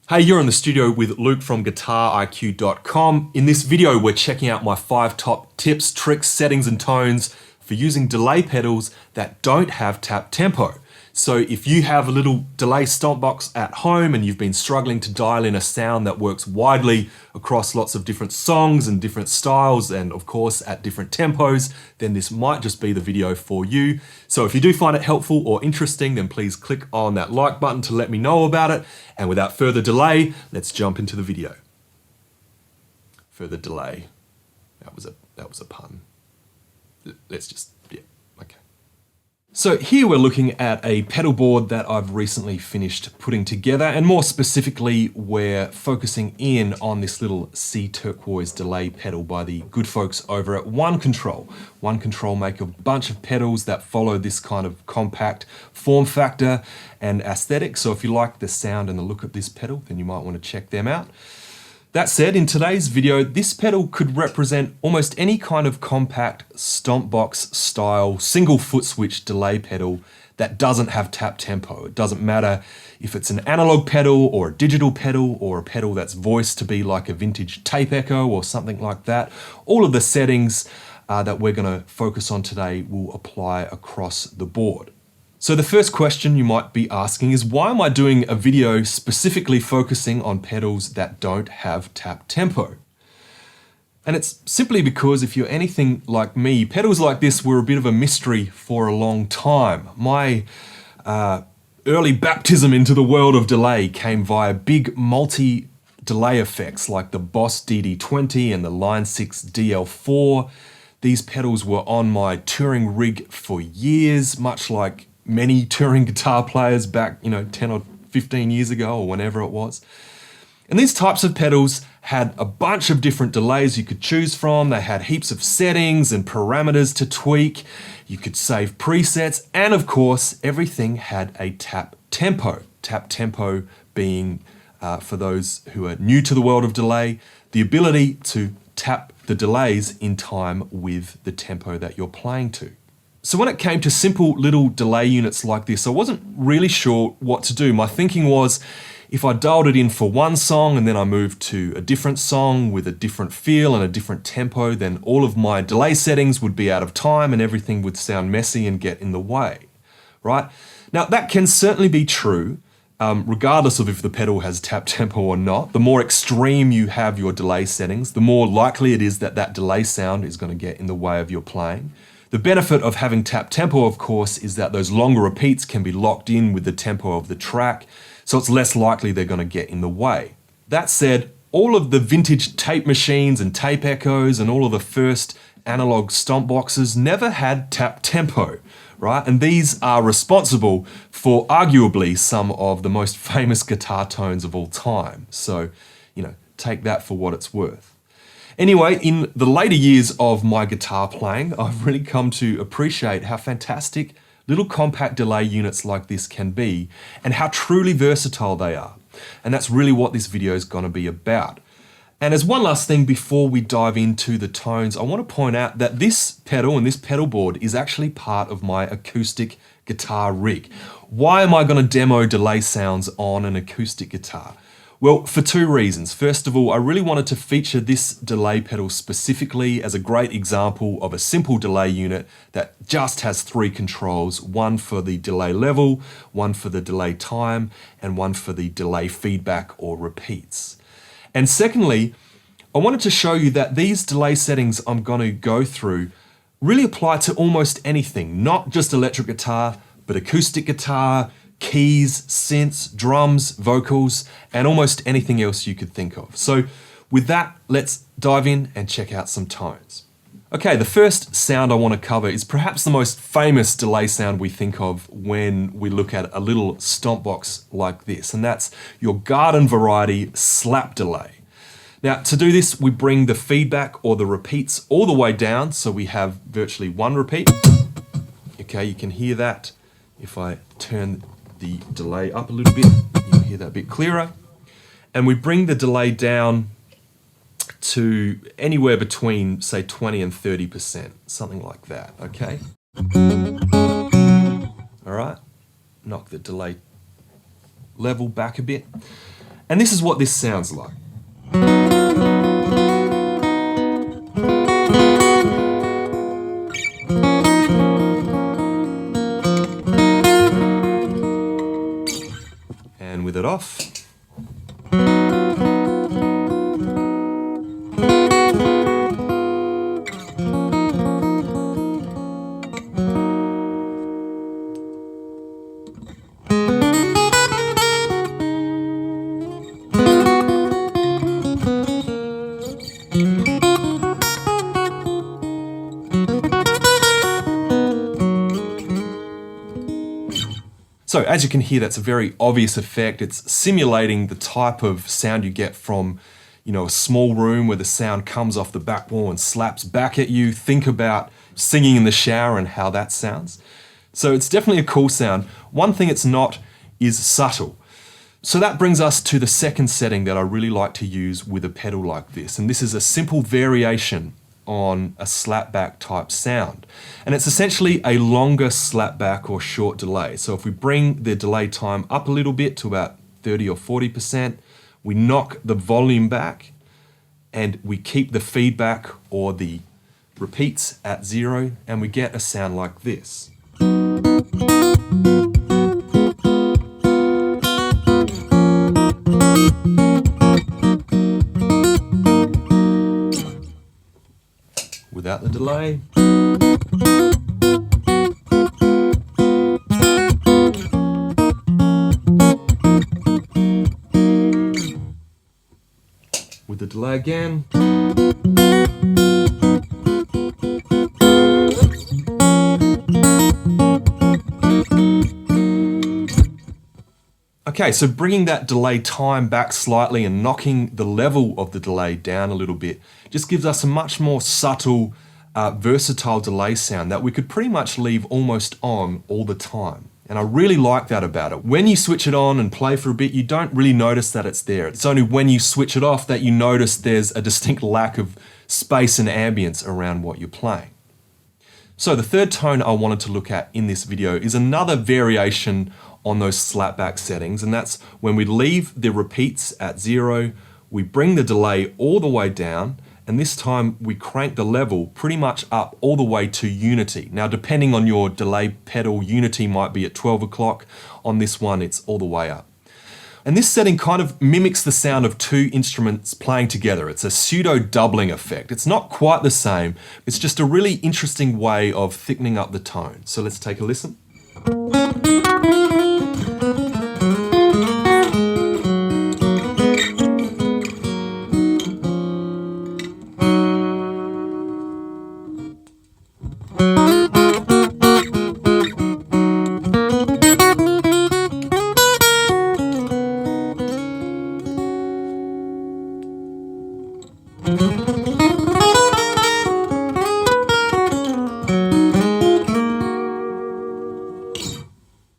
Hey, you're in the studio with Luke from GuitarIQ.com. In this video, we're checking out my 5 top tips, tricks, settings, and tones for using delay pedals that don't have tap tempo. So if you have a little delay stomp box at home and you've been struggling to dial in a sound that works widely across lots of different songs and different styles and of course at different tempos, then this might just be the video for you. So if you do find it helpful or interesting, then please click on that like button to let me know about it. And without further delay, let's jump into the video. Further delay. That was a pun. Let's just, yeah, okay. So here we're looking at a pedal board that I've recently finished putting together, and more specifically, we're focusing in on this little sea turquoise delay pedal by the good folks over at One Control. One Control make a bunch of pedals that follow this kind of compact form factor and aesthetic. So if you like the sound and the look of this pedal, then you might want to check them out. That said, in today's video, this pedal could represent almost any kind of compact stomp box style single foot switch delay pedal that doesn't have tap tempo. It doesn't matter if it's an analog pedal or a digital pedal or a pedal that's voiced to be like a vintage tape echo or something like that. All of the settings that we're going to focus on today will apply across the board. So the first question you might be asking is, why am I doing a video specifically focusing on pedals that don't have tap tempo? And it's simply because if you're anything like me, pedals like this were a bit of a mystery for a long time. My early baptism into the world of delay came via big multi-delay effects like the Boss DD20 and the Line 6 DL4. These pedals were on my touring rig for years, much like many touring guitar players back, 10 or 15 years ago or whenever it was. And these types of pedals had a bunch of different delays you could choose from. They had heaps of settings and parameters to tweak. You could save presets. And of course, everything had a tap tempo. Tap tempo being, for those who are new to the world of delay, the ability to tap the delays in time with the tempo that you're playing to. So when it came to simple little delay units like this, I wasn't really sure what to do. My thinking was, if I dialed it in for one song and then I moved to a different song with a different feel and a different tempo, then all of my delay settings would be out of time and everything would sound messy and get in the way, right? Now that can certainly be true, regardless of if the pedal has tap tempo or not. The more extreme you have your delay settings, the more likely it is that that delay sound is going to get in the way of your playing. The benefit of having tap tempo, of course, is that those longer repeats can be locked in with the tempo of the track, so it's less likely they're going to get in the way. That said, all of the vintage tape machines and tape echoes and all of the first analog stomp boxes never had tap tempo, right? And these are responsible for arguably some of the most famous guitar tones of all time. So, take that for what it's worth. Anyway, in the later years of my guitar playing, I've really come to appreciate how fantastic little compact delay units like this can be and how truly versatile they are. And that's really what this video is going to be about. And as one last thing before we dive into the tones, I want to point out that this pedal and this pedal board is actually part of my acoustic guitar rig. Why am I going to demo delay sounds on an acoustic guitar? Well, for 2 reasons. First of all, I really wanted to feature this delay pedal specifically as a great example of a simple delay unit that just has 3 controls, one for the delay level, one for the delay time, and one for the delay feedback or repeats. And secondly, I wanted to show you that these delay settings I'm going to go through really apply to almost anything, not just electric guitar, but acoustic guitar, keys, synths, drums, vocals, and almost anything else you could think of. So with that, let's dive in and check out some tones. Okay, the first sound I want to cover is perhaps the most famous delay sound we think of when we look at a little stomp box like this, and that's your garden variety slap delay. Now, to do this, we bring the feedback or the repeats all the way down, so we have virtually 1 repeat. Okay, you can hear that. If I turn the delay up a little bit, you'll hear that a bit clearer. And we bring the delay down to anywhere between, say, 20 and 30%, something like that, okay? All right, knock the delay level back a bit. And this is what this sounds like. And with it off. So as you can hear, that's a very obvious effect. It's simulating the type of sound you get from, a small room where the sound comes off the back wall and slaps back at you. Think about singing in the shower and how that sounds. So it's definitely a cool sound. One thing it's not is subtle. So that brings us to the second setting that I really like to use with a pedal like this. And this is a simple variation on a slapback type sound. And it's essentially a longer slapback or short delay. So if we bring the delay time up a little bit to about 30 or 40%, we knock the volume back and we keep the feedback or the repeats at 0, and we get a sound like this. Without the delay. With the delay again. Okay, so bringing that delay time back slightly and knocking the level of the delay down a little bit just gives us a much more subtle, versatile delay sound that we could pretty much leave almost on all the time. And I really like that about it. When you switch it on and play for a bit, you don't really notice that it's there. It's only when you switch it off that you notice there's a distinct lack of space and ambience around what you're playing. So the third tone I wanted to look at in this video is another variation on those slapback settings, and that's when we leave the repeats at 0, we bring the delay all the way down, and this time we crank the level pretty much up all the way to unity. Now, depending on your delay pedal, unity might be at 12 o'clock. On this one, it's all the way up. And this setting kind of mimics the sound of two instruments playing together. It's a pseudo doubling effect. It's not quite the same. It's just a really interesting way of thickening up the tone. So let's take a listen.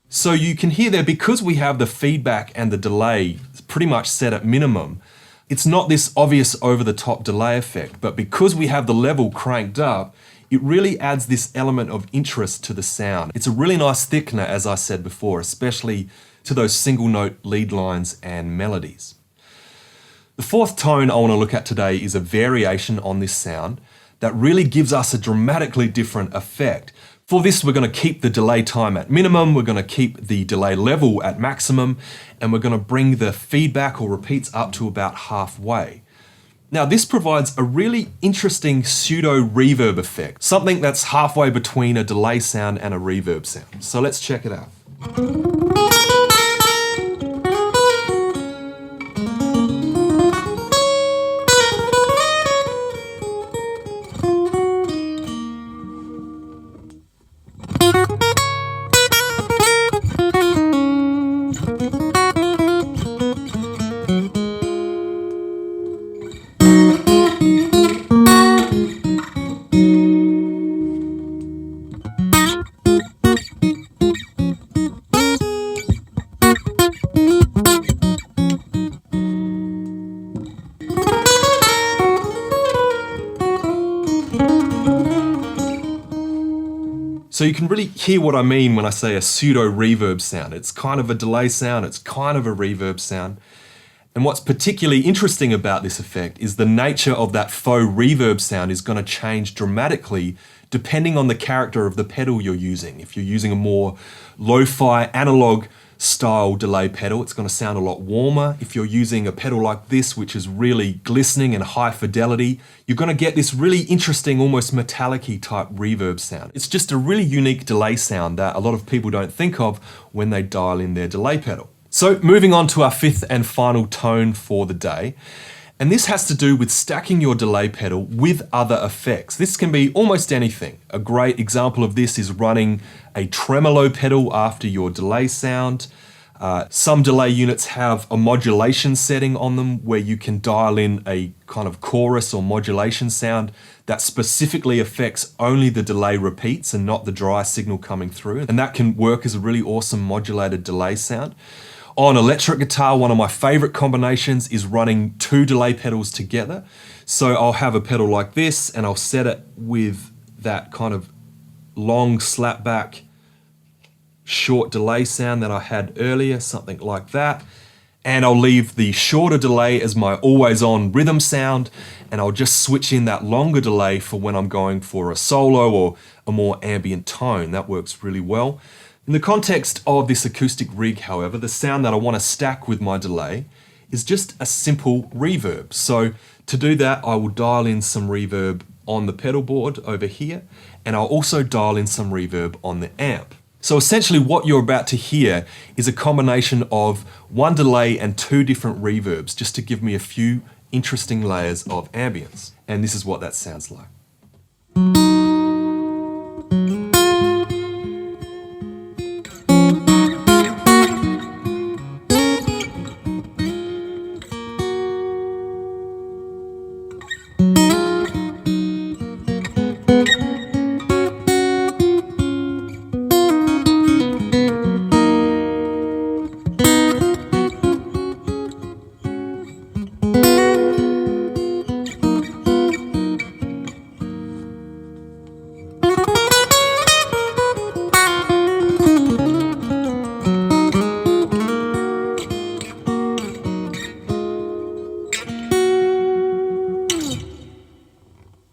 So you can hear there, because we have the feedback and the delay pretty much set at minimum, it's not this obvious over-the-top delay effect, but because we have the level cranked up, it really adds this element of interest to the sound. It's a really nice thickener, as I said before, especially to those single note lead lines and melodies. The fourth tone I want to look at today is a variation on this sound that really gives us a dramatically different effect. For this, we're going to keep the delay time at minimum, we're going to keep the delay level at maximum, and we're going to bring the feedback or repeats up to about halfway. Now, this provides a really interesting pseudo reverb effect, something that's halfway between a delay sound and a reverb sound. So let's check it out. So you can really hear what I mean when I say a pseudo reverb sound. It's kind of a delay sound, it's kind of a reverb sound. And what's particularly interesting about this effect is the nature of that faux reverb sound is going to change dramatically depending on the character of the pedal you're using. If you're using a more lo-fi analog style delay pedal, it's going to sound a lot warmer. If you're using a pedal like this, which is really glistening and high fidelity, you're going to get this really interesting, almost metallic-y type reverb sound. It's just a really unique delay sound that a lot of people don't think of when they dial in their delay pedal. So moving on to our fifth and final tone for the day. And this has to do with stacking your delay pedal with other effects. This can be almost anything. A great example of this is running a tremolo pedal after your delay sound. Some delay units have a modulation setting on them where you can dial in a kind of chorus or modulation sound that specifically affects only the delay repeats and not the dry signal coming through. And that can work as a really awesome modulated delay sound. On electric guitar, one of my favorite combinations is running two delay pedals together. So I'll have a pedal like this and I'll set it with that kind of long slapback short delay sound that I had earlier, something like that. And I'll leave the shorter delay as my always on rhythm sound, and I'll just switch in that longer delay for when I'm going for a solo or a more ambient tone. That works really well. In the context of this acoustic rig, however, the sound that I want to stack with my delay is just a simple reverb. So to do that, I will dial in some reverb on the pedal board over here, and I'll also dial in some reverb on the amp. So essentially what you're about to hear is a combination of one delay and two different reverbs, just to give me a few interesting layers of ambience. And this is what that sounds like.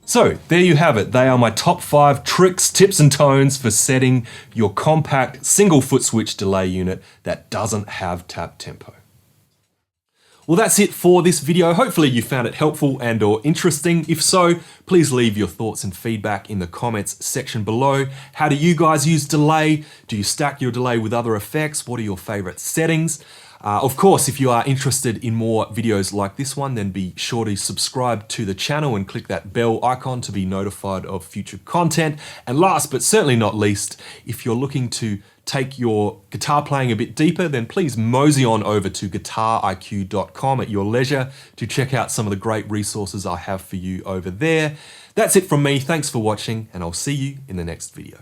So there you have it. They are my top 5 tricks, tips and tones for setting your compact single foot switch delay unit that doesn't have tap tempo. Well, that's it for this video. Hopefully you found it helpful and or interesting. If so, please leave your thoughts and feedback in the comments section below. How do you guys use delay? Do you stack your delay with other effects? What are your favorite settings? Of course, if you are interested in more videos like this one, then be sure to subscribe to the channel and click that bell icon to be notified of future content. And last but certainly not least, if you're looking to take your guitar playing a bit deeper, then please mosey on over to guitariq.com at your leisure to check out some of the great resources I have for you over there. That's it from me. Thanks for watching, and I'll see you in the next video.